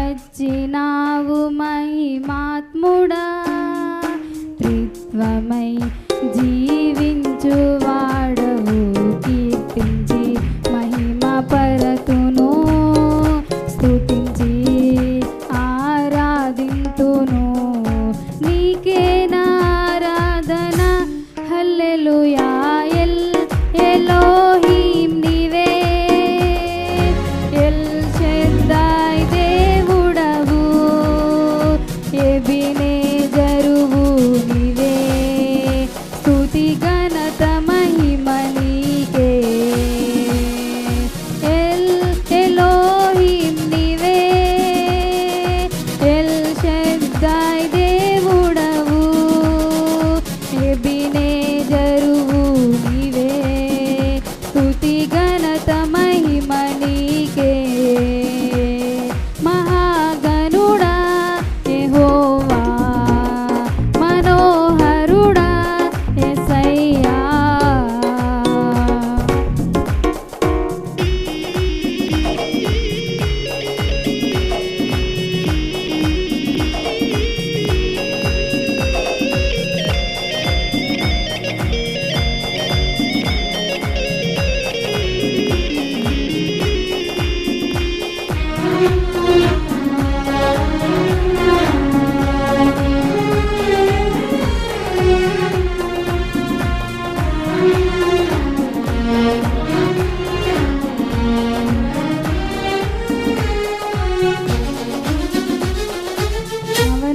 వచ్చినావు మహిమాత్ముడా, త్రిత్వమై జీవించువాడవు, కీర్తించి మహిమ పరతును, స్తుతించి ఆరాధింతును. నీకే నారాధన హల్లెలూయా. ఎలోహీం నీవే, ఎల్ షద్దై దేవుడవు, ఎబినేజరువు నీవే, స్తుతి ఘనత మహిమ నీకే. ఎలోహీం నీవే, ఎల్ షద్దై దేవుడవు, ఎబినేజరువు నీవే, స్తుతి ఘనత మహిమ నీకే. మహాగణుడా యెహోవా, మనోహరుడా యేసయ్యా.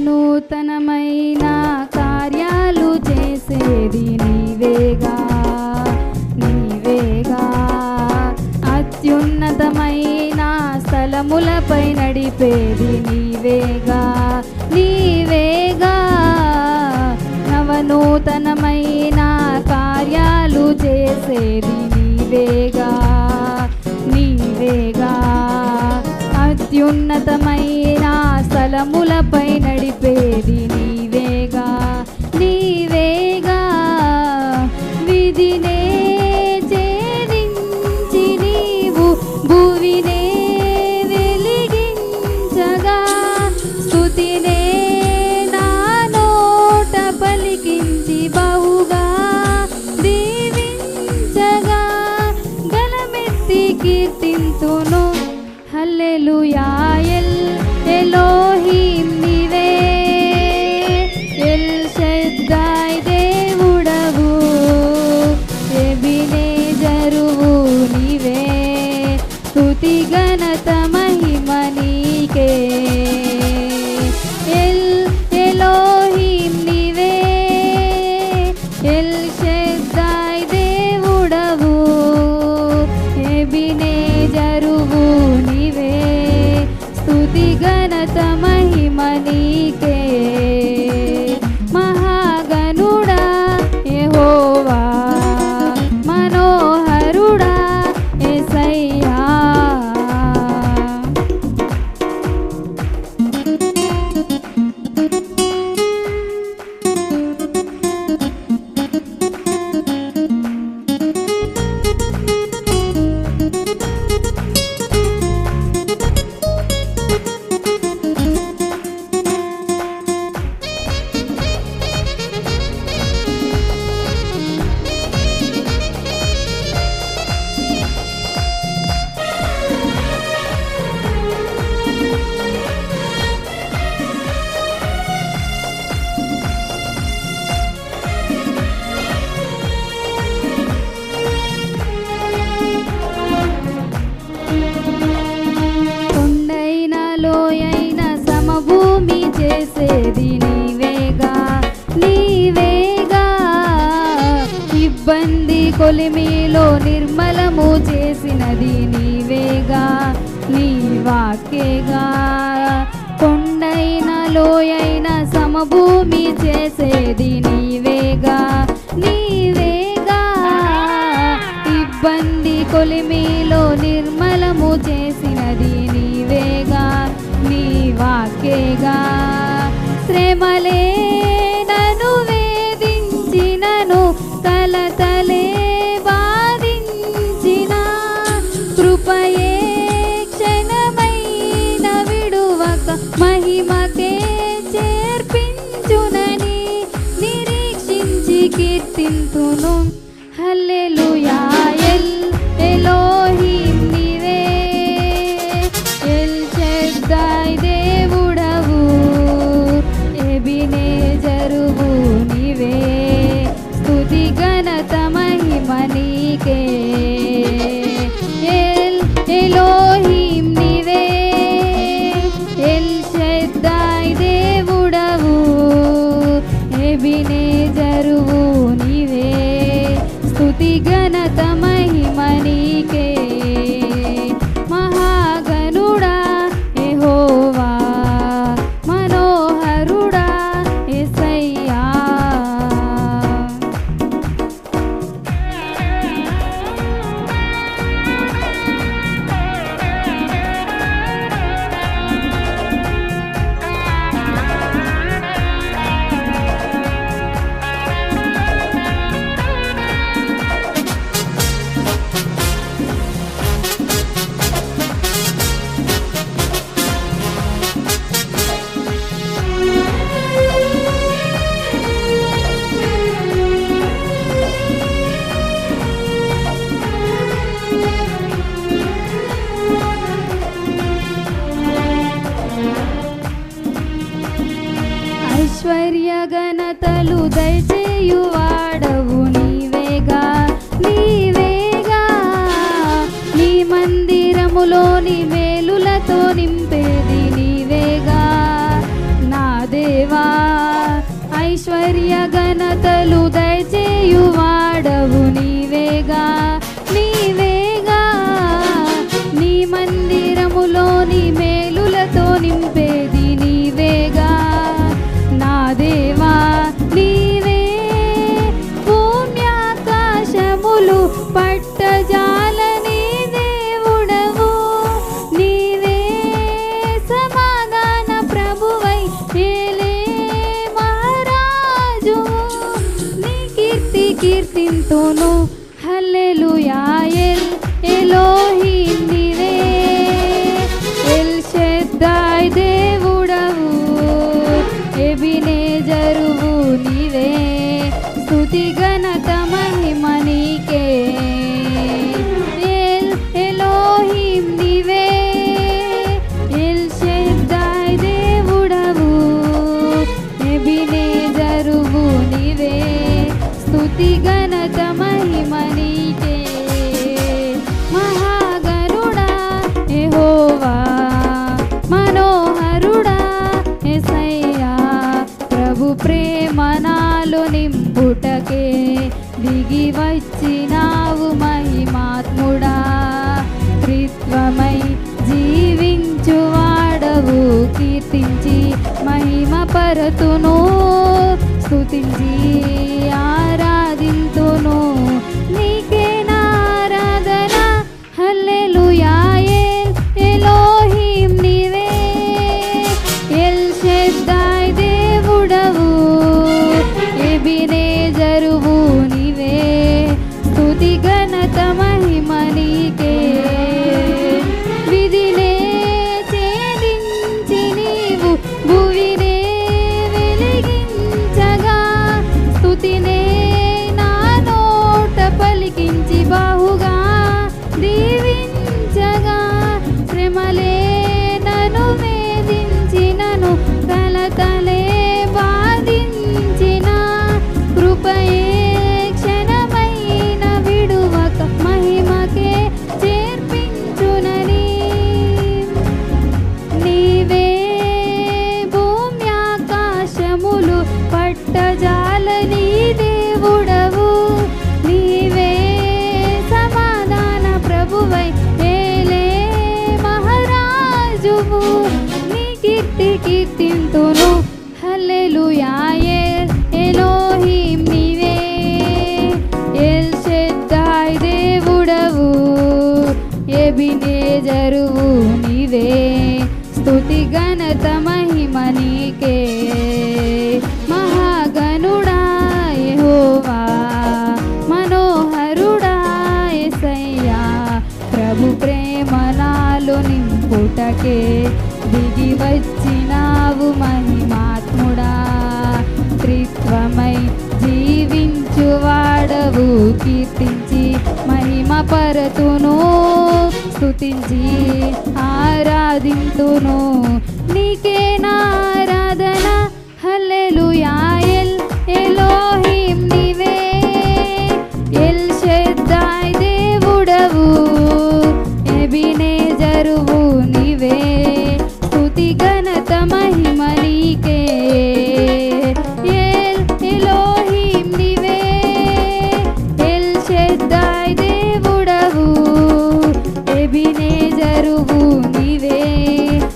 నవనూతనమైన కార్యాలు చేసేది నీవేగా, నీవేగా. అత్యున్నతమైన స్థలములపై నడిపేది నీవేగా, నీవేగా. నవనూతనమైన కార్యాలు చేసేది నీవేగా, నీవేగా. అత్యున్నతమైన స్థలములపై నడిపేది నీవేగా, నీవేగా. విధినే ఛేదించి నీవు భువినే వెలిగించగా, స్తుతినే నా నోట పలికించి బహుగా దీవించగా, గలమెత్తి కీర్తింతును హల్లెలూయా. ఎలోహీం నీవే, ఎల్ షద్దై దేవుడవు, ఎబినేజరువు నీవే, స్తుతి ఘనత మహిమ నీకే. ఎలోహీం నీవే, ఎల్ షద్దై దేవుడవు, ఎబినేజరువు నీవే, స్తుతి ఘనత మహిమ నీకే. మహాగణుడా యెహోవా, మనోహరుడా యేసయ్యా. చేసేది నీవేగా, నీవేగా. ఇబ్బంది కొలిమిలో నిర్మలము చేసినది నీవేగా, నీ వాక్యేగా. కొండైన లోయైన సమభూమి చేసేది నీవేగా, నీవేగా. ఇబ్బంది కొలిమిలో నిర్మలము చేసినది నీవేగా, నీ వాక్యేగా. శ్రమలే నన్ను వేధించినను, కలతలే బాధించిన, కృపయే క్షణమైన విడువక మహిమకే చేర్పించునని నిరీక్షించి కీర్తింతును. హల్లెలూయా. ఎలోహిం నీవే, ఎల్ షద్దై దేవుడవు, ఎబినేజరువు నీవే, స్తుతి ఘనత మహిమ నీకే. ఎలోహిం నీవే, ఎల్ షద్దై దేవుడవు, ఎబినేజరువు నీవే, స్తుతి ఘనత మహిమ నీకే. మహాగణుడా యెహోవా, మనోహరుడా యేసయ్యా. ఐశ్వర్య ఘనతలు దయచేయువాడవు నీవేగా, నీవేగా. నీ మందిరములోని మేలులతో నింపేది నీవేగా నా దేవా. ఐశ్వర్య ఘనతలు దయచేయువాడవు నీవేగా, నీవేగా. నీ మందిరములోని మేలులతో నింపేది నీవేగా నా దేవా. నీవే భూమ్యాకాశములు పట్టజాలని దేవుడవు, నీవే సమాధాన ప్రభువై ఏలే మహారాజు. నీ కీర్తి కీర్తింతును. హల్లెలూయా. ఎలోహిం నీవే, ఎల్ షద్దై దేవుడవు, ఎబినేజరువు నీవే, స్తుతి ఘనత మహిమ నీకే. ఎలోహిం నీవే, ఎల్ షద్దై దేవుడవు, ఎబినేజరువు నీవే, స్తుతి ఘనత మహిమ నీకే. మహాగణుడా యెహోవా, మనోహరుడా యేసయ్యా. ప్రభు ప్రేమ నాలో నింపుటకే దిగి వచ్చినావు మహిమాత్ముడా. త్రిత్వమై జీవించువాడవు, కీర్తించి మహిమ పరతును, స్తుతించి ఆరాధింతును. నీకే నా ఆరాధన. హల్లెలూయా. ఎలోహిం నీవే, ఎల్ షద్దై దేవుడవు, ఎబినేజరువు నీవే, స్తుతి ఘనత మహిమ నీకే. విధినే ఛేదించి నీవు భువినే వెలిగించగా, స్తుతినే కీర్తించి మహిమ పరతును, స్తుతించి ఆరాధింతును. నీకే నా ఆరాధన, హల్లెలూయా. ఎలోహిం నీవే, ఎల్ షెద్దాయ్ దేవుడవు, ఎబినేజరువు నీవే, స్తుతి ఘనత మహిమ నీకే. ఎలోహిం నీవే, ఎల్ షెద్దాయ్ దేవుడవు, ఎబినేజరువు నీవే,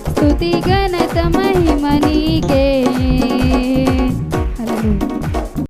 స్తుతి ఘనత మహిమ